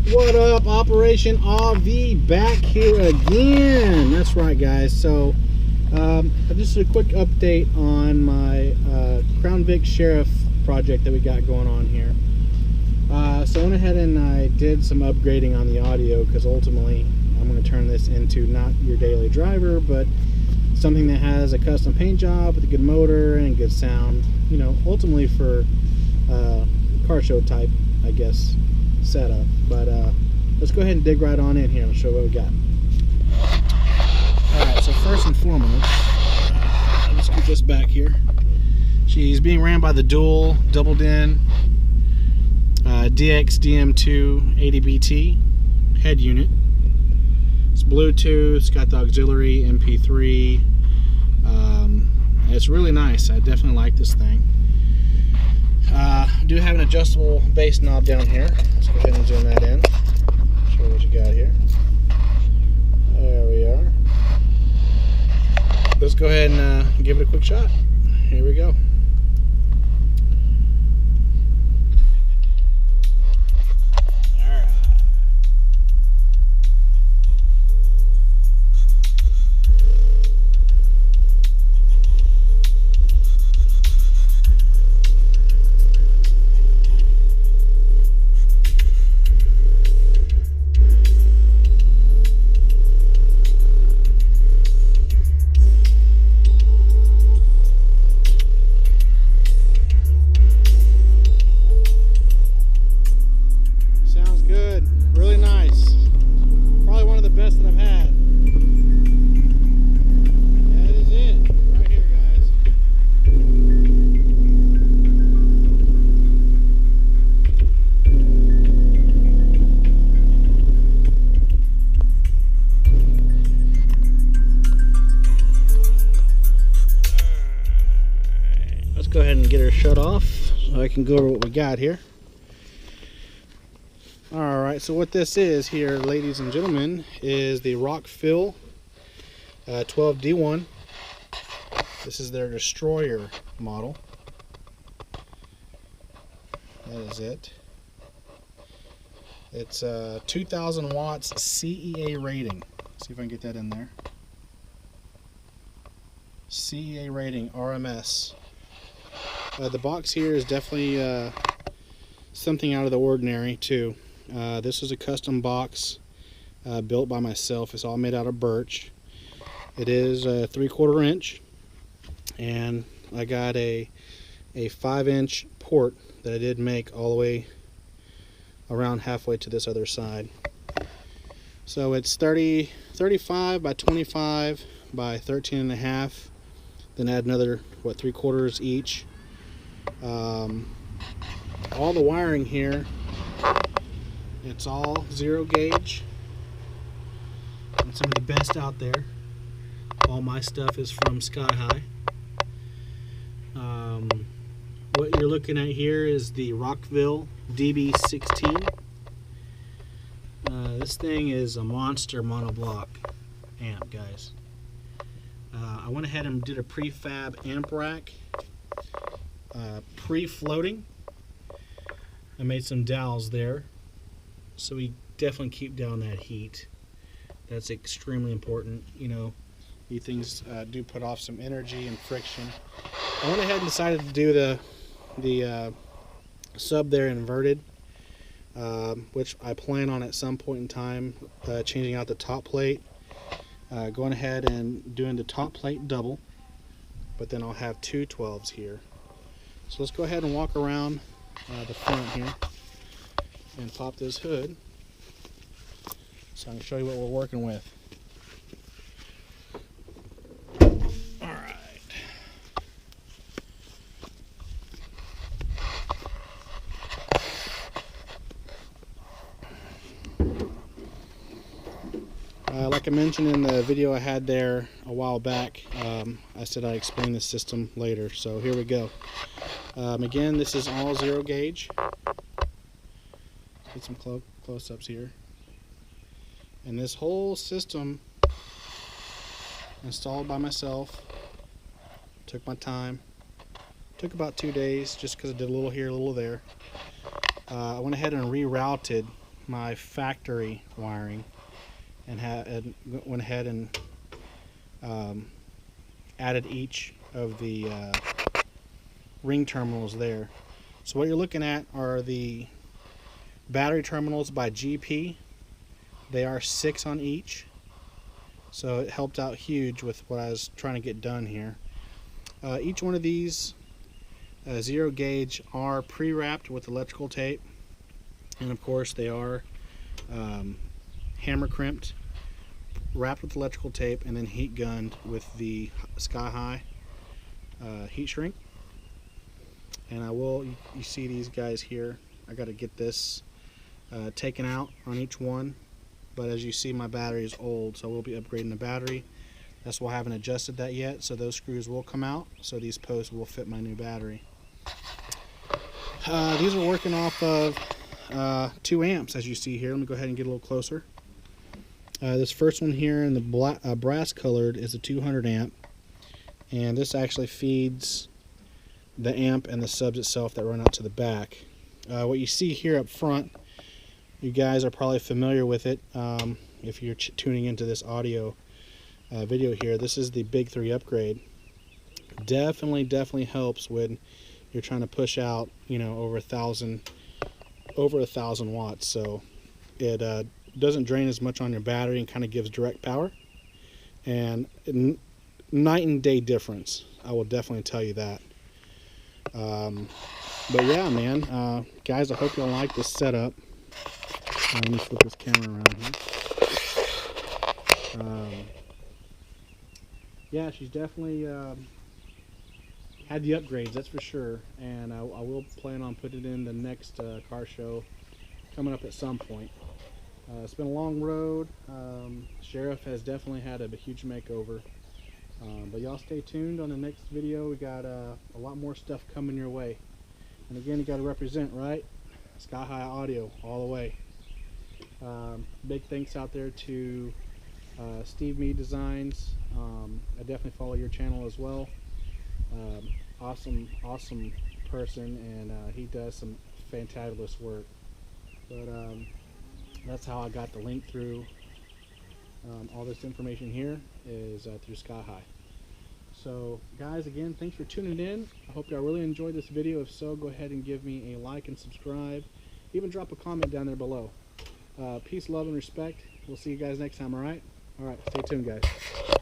What up, Operation RV back here again. That's right, guys. So just a quick update on my Crown Vic Sheriff project that we got going on here. So I went ahead and I did some upgrading on the audio, because ultimately I'm going to turn this into not your daily driver, but something that has a custom paint job with a good motor and good sound, you know, ultimately for car show type, I guess, setup. But let's go ahead and dig right on in here and show what we got. Alright, so first and foremost, let's get this back here. She's being ran by the dual double din DX-DM2 80BT head unit. It's Bluetooth, it's got the auxiliary MP3. It's really nice. I definitely like this thing. I do have an adjustable bass knob down here. Let's go ahead and zoom that in. Show you what you got here. There we are. Let's go ahead and give it a quick shot. Here we go. Go ahead and get her shut off so I can go over what we got here. Alright, so what this is here, ladies and gentlemen, is the Rockville 12D1. This is their Destroyer model. That is it. It's 2,000 watts CEA rating. Let's see if I can get that in there. CEA rating, RMS. The box here is definitely something out of the ordinary too. This is a custom box built by myself. It's all made out of birch. It is 3/4 inch, and I got a 5-inch port that I did make all the way around halfway to this other side. So it's 35 by 25 by 13.5. Then add another, what, 3/4 each. All the wiring here, it's all 0 gauge. And some of the best out there. All my stuff is from Sky High. What you're looking at here is the Rockville DB16. This thing is a monster monoblock amp, guys. I went ahead and did a prefab amp rack, pre-floating. I made some dowels there, so we definitely keep down that heat. That's extremely important. You know, these things do put off some energy and friction. I went ahead and decided to do the sub there inverted, which I plan on at some point in time changing out the top plate. Going ahead and doing the top plate double, but then I'll have 2 12s here. So let's go ahead and walk around the front here and pop this hood so I can show you what we're working with. Alright. Like I mentioned in the video I had there a while back, I said I'd explain this system later, so here we go. Again, this is all 0 gauge. Get some close-ups here. And this whole system installed by myself. Took my time. Took about 2 days just because I did a little here, a little there. I went ahead and rerouted my factory wiring and went ahead and added each of the ring terminals there. So what you're looking at are the battery terminals by GP. They are 6 on each, so it helped out huge with what I was trying to get done here. Each one of these 0 gauge are pre-wrapped with electrical tape, and of course they are hammer crimped, wrapped with electrical tape, and then heat gunned with the Sky High heat shrink. And you see these guys here, I got to get this taken out on each one, but as you see my battery is old, so we'll be upgrading the battery. That's why I haven't adjusted that yet, so those screws will come out, so these posts will fit my new battery. These are working off of 2 amps, as you see here. Let me go ahead and get a little closer. This first one here in the brass colored is a 200 amp, and this actually feeds the amp and the subs itself that run out to the back. What you see here up front, you guys are probably familiar with it if you're tuning into this audio video here. This is the Big 3 upgrade. Definitely helps when you're trying to push out, you know, over 1,000 watts. So it doesn't drain as much on your battery and kind of gives direct power, and night and day difference, I will definitely tell you that. But yeah, man, guys, I hope y'all like this setup. Let me flip this camera around here. Yeah, she's definitely had the upgrades, that's for sure, and I will plan on putting it in the next car show coming up at some point. It's been a long road. Sheriff has definitely had a huge makeover, but y'all stay tuned on the next video. We got a lot more stuff coming your way, and again, you got to represent, right? Sky High Audio all the way. Big thanks out there to Steve Mead Designs. I definitely follow your channel as well. Awesome person, and he does some fantabulous work. But that's how I got the link through all this information here is through Sky High. So guys, again, thanks for tuning in. I hope y'all really enjoyed this video. If so, go ahead and give me a like and subscribe. Even drop a comment down there below. Peace, love, and respect. We'll see you guys next time, alright? Alright, stay tuned, guys.